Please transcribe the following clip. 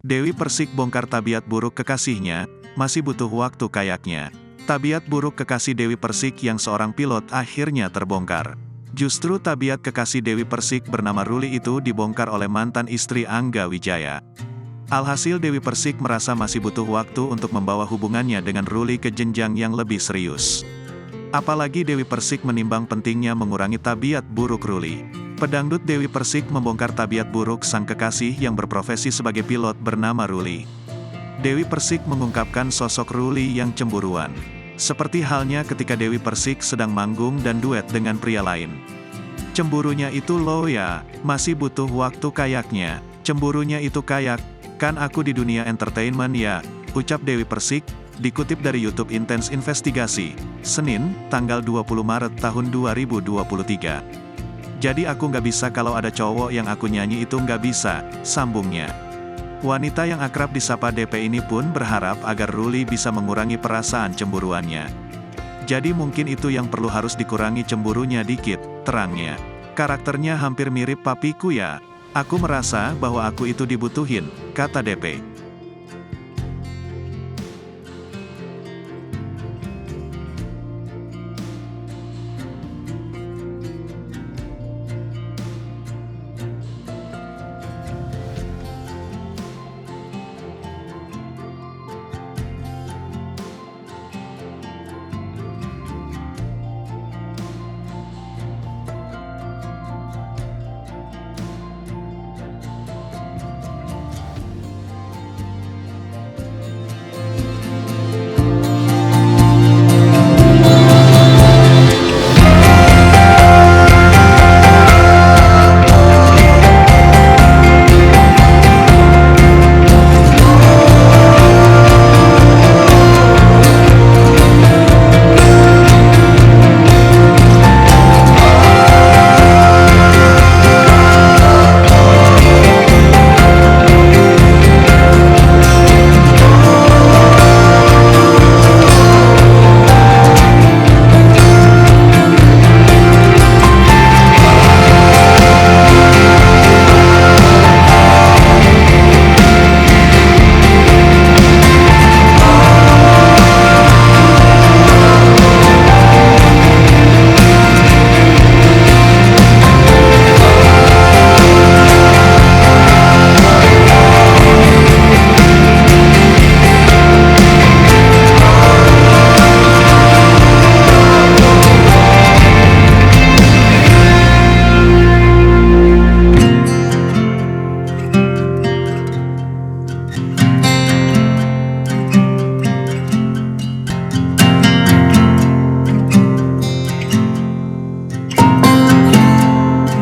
Dewi Persik bongkar tabiat buruk kekasihnya, masih butuh waktu kayaknya. Tabiat buruk kekasih Dewi Persik yang seorang pilot akhirnya terbongkar. Justru tabiat kekasih Dewi Persik bernama Ruli itu dibongkar oleh mantan istri Angga Wijaya. Alhasil Dewi Persik merasa masih butuh waktu untuk membawa hubungannya dengan Ruli ke jenjang yang lebih serius. Apalagi Dewi Persik menimbang pentingnya mengurangi tabiat buruk Ruli. Pedangdut Dewi Persik membongkar tabiat buruk sang kekasih yang berprofesi sebagai pilot bernama Ruli. Dewi Persik mengungkapkan sosok Ruli yang cemburuan. Seperti halnya ketika Dewi Persik sedang manggung dan duet dengan pria lain. Cemburunya itu loh ya, masih butuh waktu kayaknya. Cemburunya itu kayak, kan aku di dunia entertainment ya, ucap Dewi Persik, dikutip dari YouTube Intense Investigasi, Senin, tanggal 20 Maret tahun 2023. Jadi aku nggak bisa kalau ada cowok yang aku nyanyi itu nggak bisa, sambungnya. Wanita yang akrab disapa DP ini pun berharap agar Ruli bisa mengurangi perasaan cemburuannya. Jadi mungkin itu yang perlu harus dikurangi cemburunya dikit, terangnya. Karakternya hampir mirip papiku ya. Aku merasa bahwa aku itu dibutuhin, kata DP.